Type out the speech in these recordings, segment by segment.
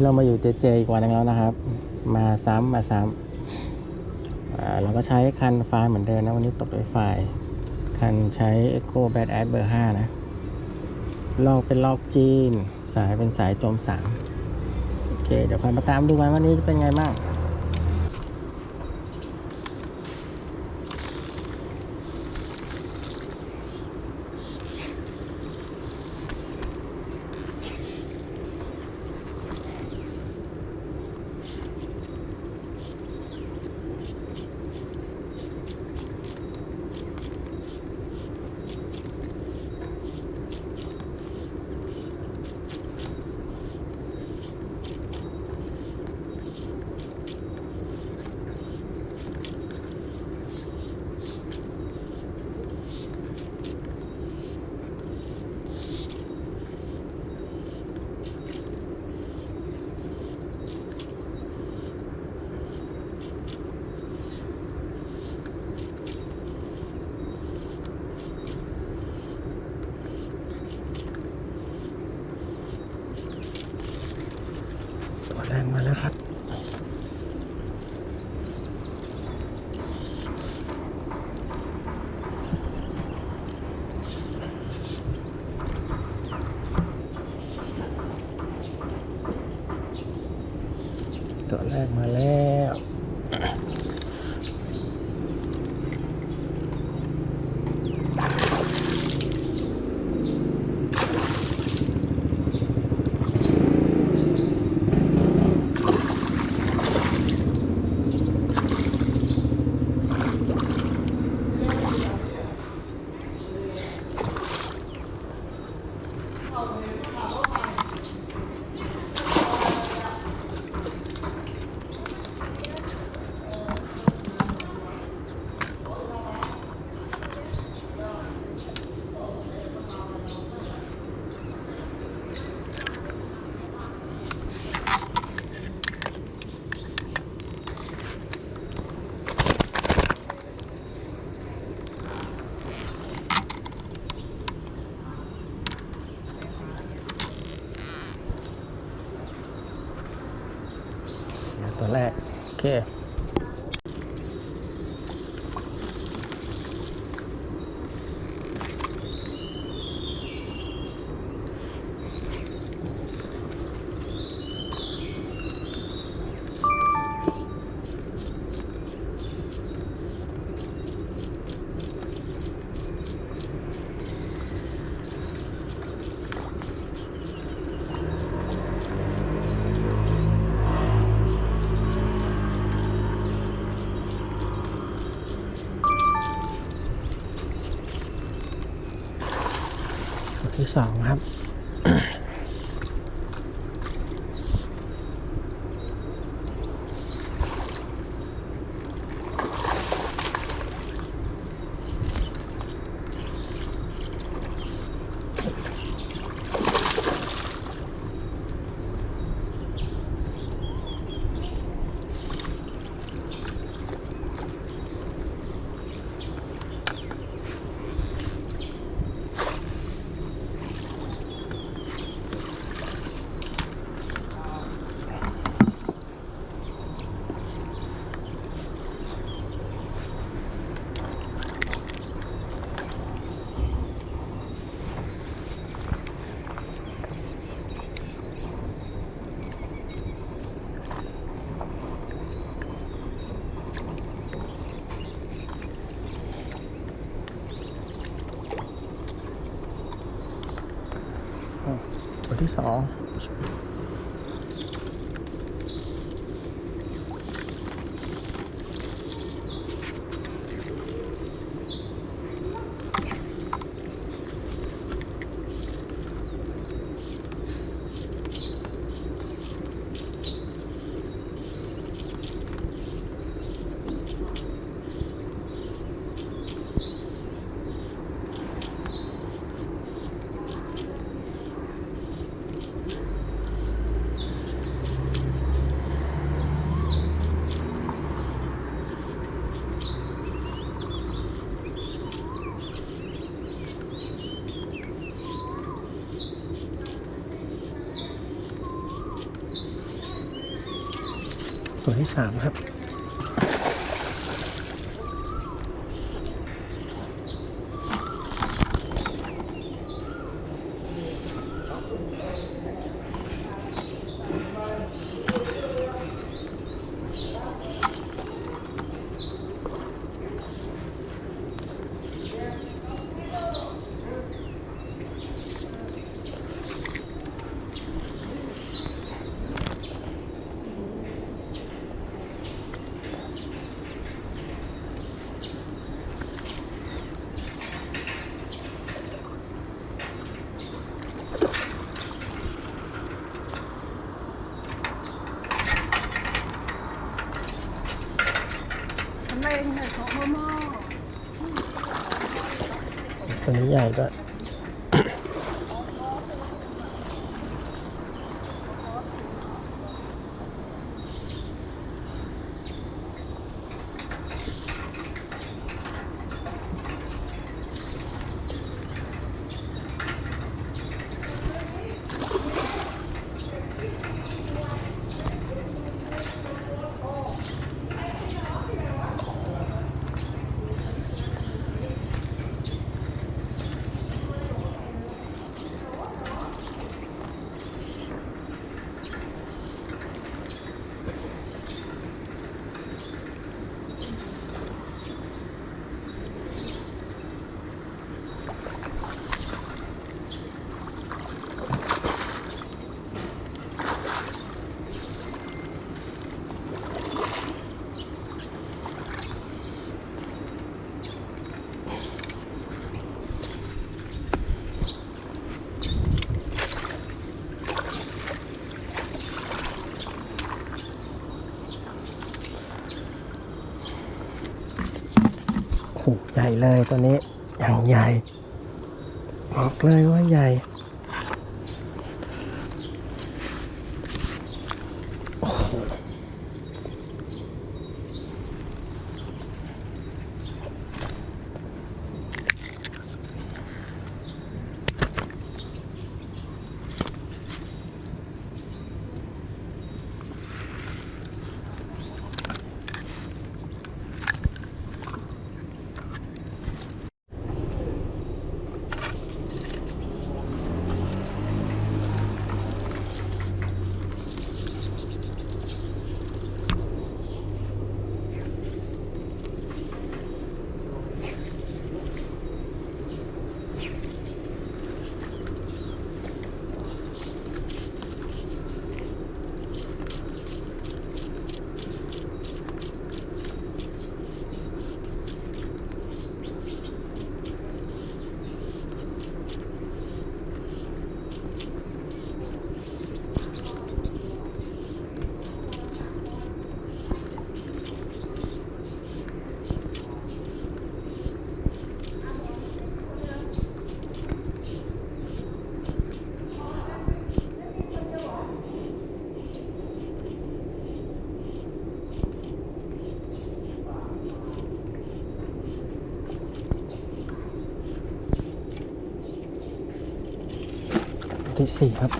เรามาอยู่เจอีกวันนึงแล้วนะครับมาซ้ำเราก็ใช้คันไฟเหมือนเดิมนะวันนี้ตกด้วยไฟคันใช้ Echo Badass เบอร์ 5นะลอกเป็นลอกจีนสายเป็นสายจม3โอเคเดี๋ยวมาตามดูกันวันนี้จะเป็นไงบ้างตัวแรงมาแล้วครับตัวแรกมาแล้วตัวแรกโอเคที่สองครับตัวที่สอง ที่ 3ครับตัวนี้ใหญ่ด้วยโอ้ใหญ่เลยตัวนี้อย่างใหญ่บอกเลยว่าใหญ่โอ้โหที่ 4ครับ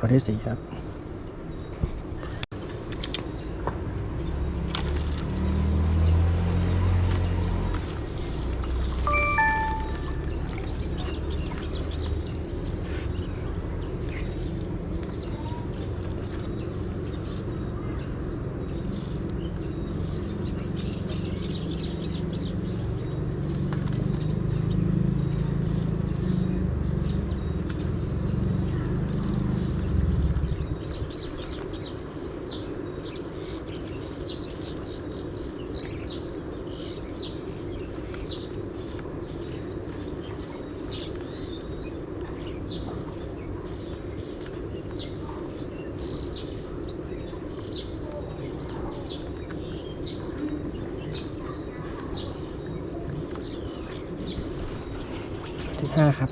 ตัวที่สี่ครับที่ห้าครับ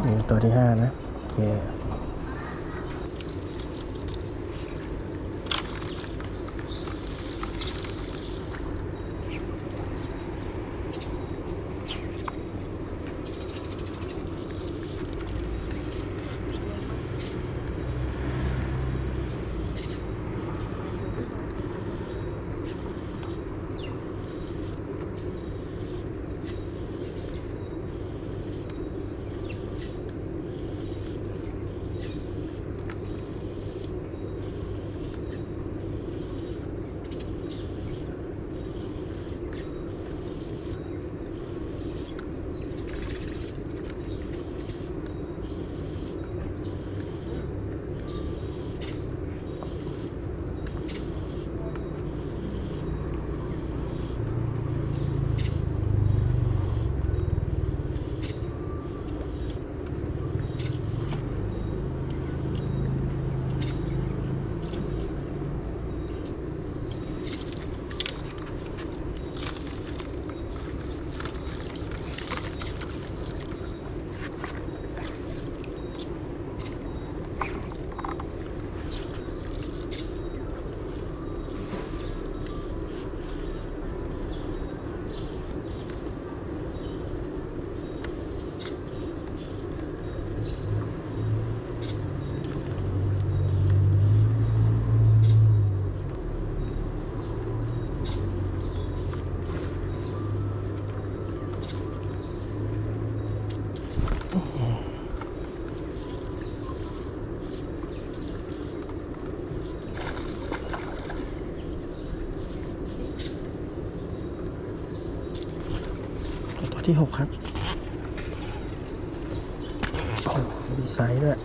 นี่ตัวที่ห้านะโอเคตัวที่หกครับโอ้มีไซส์ด้วย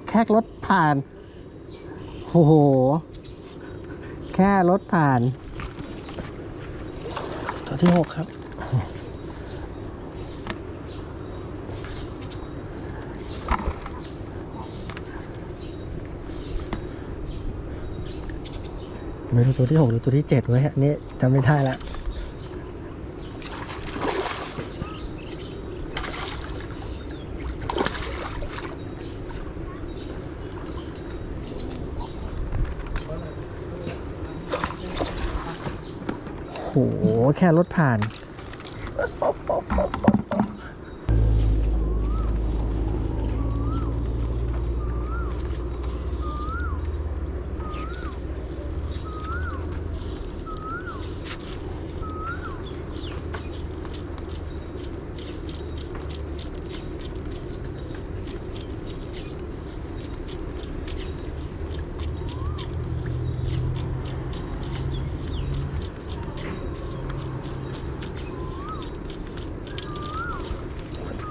แค่รถผ่านโอ้โหแค่รถผ่านตัวที่ 6ครับไม่รู้ตัวที่ 6หรือตัวที่ 7ไว้ฮะนี่จำไม่ได้ละโอ้โหแค่รถผ่าน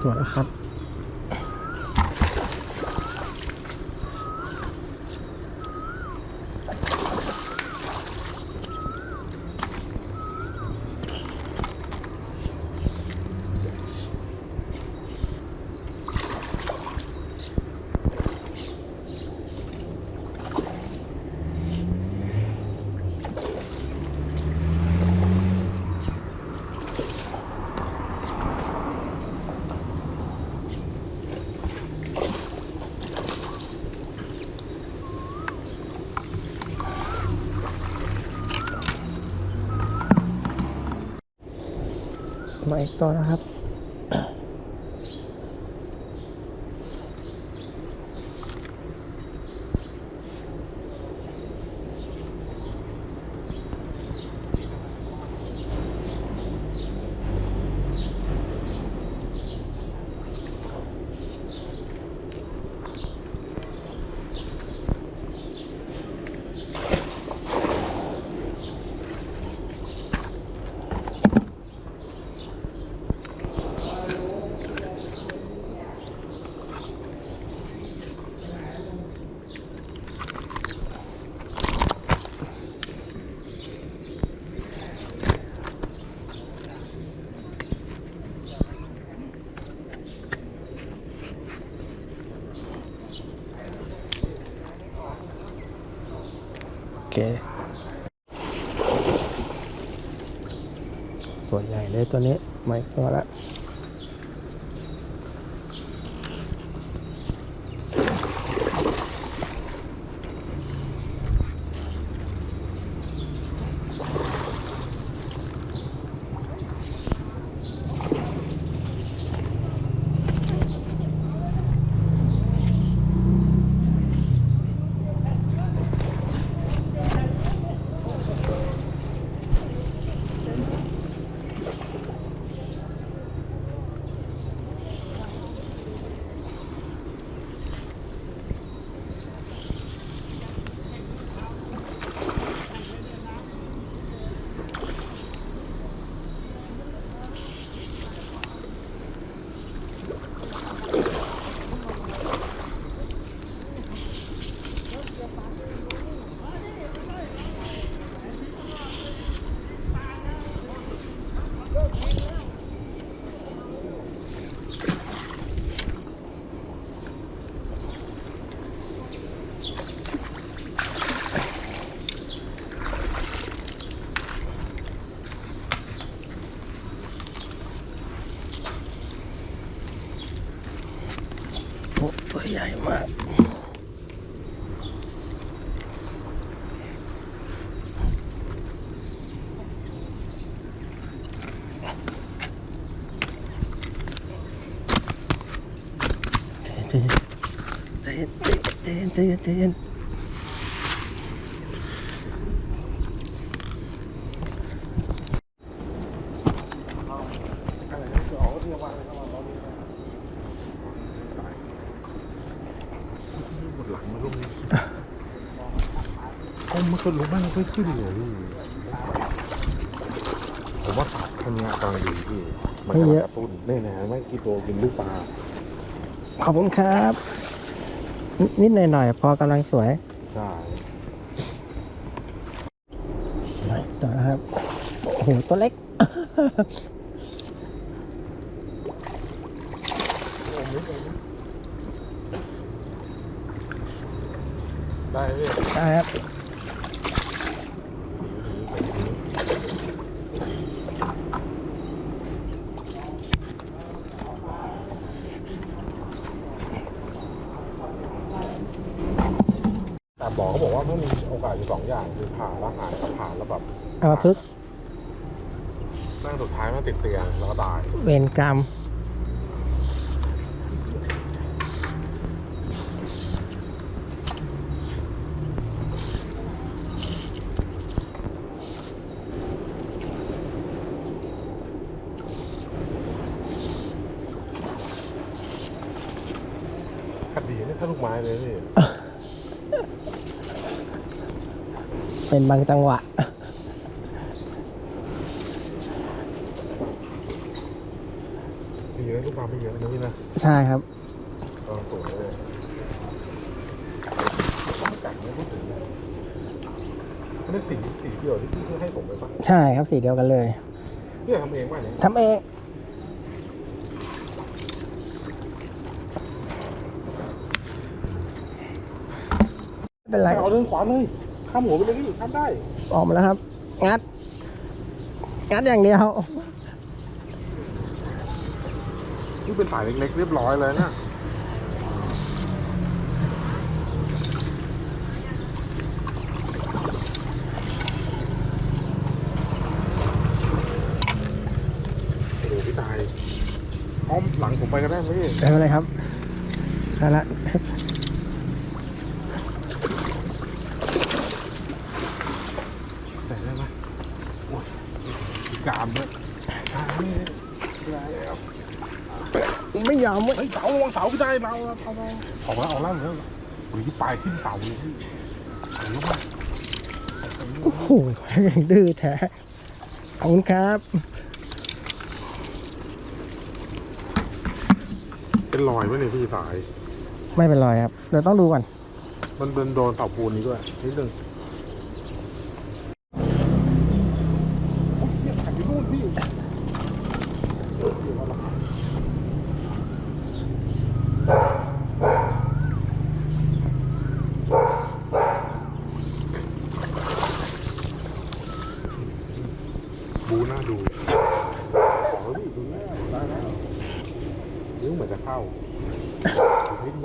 ตรวจแล้วครับมาอีกตัวนะครับโอเคตัวใหญ่เลยตัวนี้มาอีกตัวละโอ้ตัวใหญ่มากใจเย็นใจเย็นใจเย็นใจเย็นหลังมันลงก็มันก็ลงบ้างไม่ขึ้นเลยผมว่าตัดคันนี้กำลังดีพี่มันกำลังกระตุ้นนี่นะไม่กี่ตัวกินลูกปลา ขอบคุณครับ นิดหน่อยๆพอกำลังสวย ใช่ ต่อนะครับ โอ้โห ตัวเล็ก ได้พี่ ได้ครับ แต่บอกเขาบอกว่ามันมีโอกาสอยู่2 อย่างคือผ่าแล้วหายกับผ่าแล้วแบบ เอามาพึกษ์ แม่งสุดท้ายมันติดเตียงแล้วก็ตาย เวรกรรม คดีนี่ถ้าลูกไม้เลยพี่ เป็นบางจังหวะ ดีนะลูกไม้ไม่เยอะนะพี่นะ ใช่ครับ สวยเลยกัดไม่พูดถึงเลยอันนี้สีเดียวที่พี่ซื้อให้ผมไปปะ ใช่ครับสีเดียวกันเลย เนี่ยทำเองป่ะเนี่ย ทำเอง ไม่เป็นไร เอาเรื่องขวาเลยข้ามหัวไปเลยพี่ข้ามได้ ออกมาแล้วครับ งัด งัดอย่างเดียว นี่เป็นสายเล็กๆเรียบร้อยเลยนะโอ้โหพี่ตายอ้อมหลังผมไปก็ได้ไหมพี่ ไม่เป็นไรครับเอาละ แต่ได้ไหมโอ้ยมีกรามด้วยตายได้แล้ว ไม่ยอมเว้ย เฮ้ยเสาวางเสาพี่ได้เราออกแล้วแล้วหรือที่ปลายทิ่มเสาเลยพี่เอาลูกมา โอ้โหยังดื้อแท้ขอบคุณครับ เป็นรอยไหมเนี่ยพี่สาย ไม่เป็นไรครับ เดี๋ยวต้องดูก่อน มันเป็นโดนเสาปูนนี้ด้วยนิดนึงเนี่ยขันอยู่นู่นพี่บูน่าดูบอกแล้วพี่ดูแน่ได้แล้วนิ้วเหมือนจะเข้าไม่ดีเ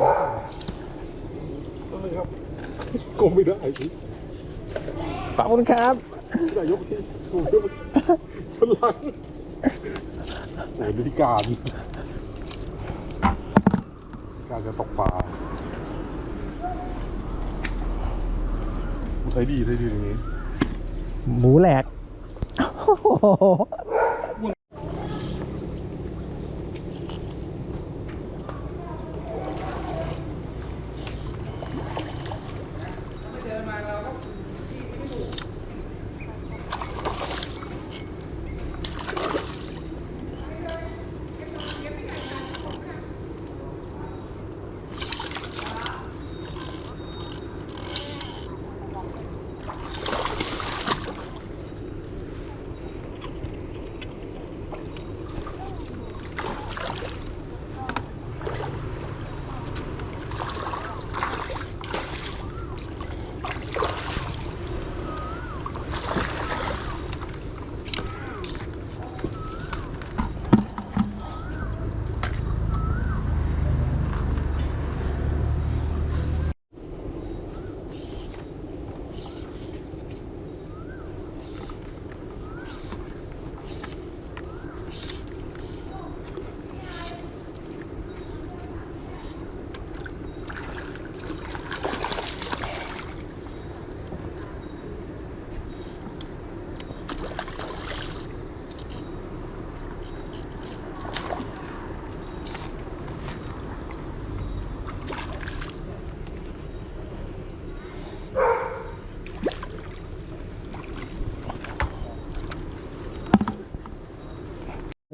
ลยครับกลมไม่ได้พี่ ขอบคุณครับ นายกที่ถูกยกพลังโอ้ยนิการจะตกปลาใช้ดีอย่างนี้ หมูแหลกโอ้โห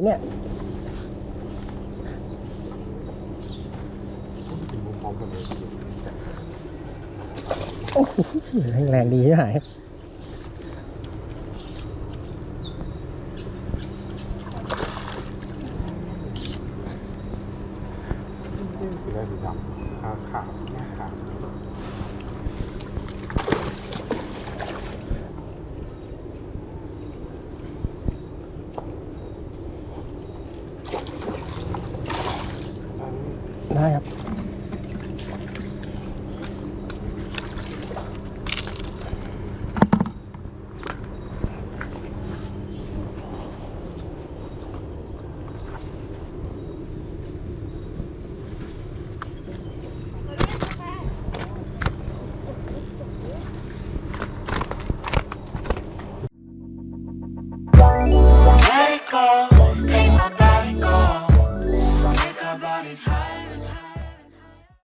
เนี่ย ถึงมุมพร้อมกันเลย โอ้โหแรงดีที่หาย สีแดงสีดำขาวขาวหน้าขาวได้ครับ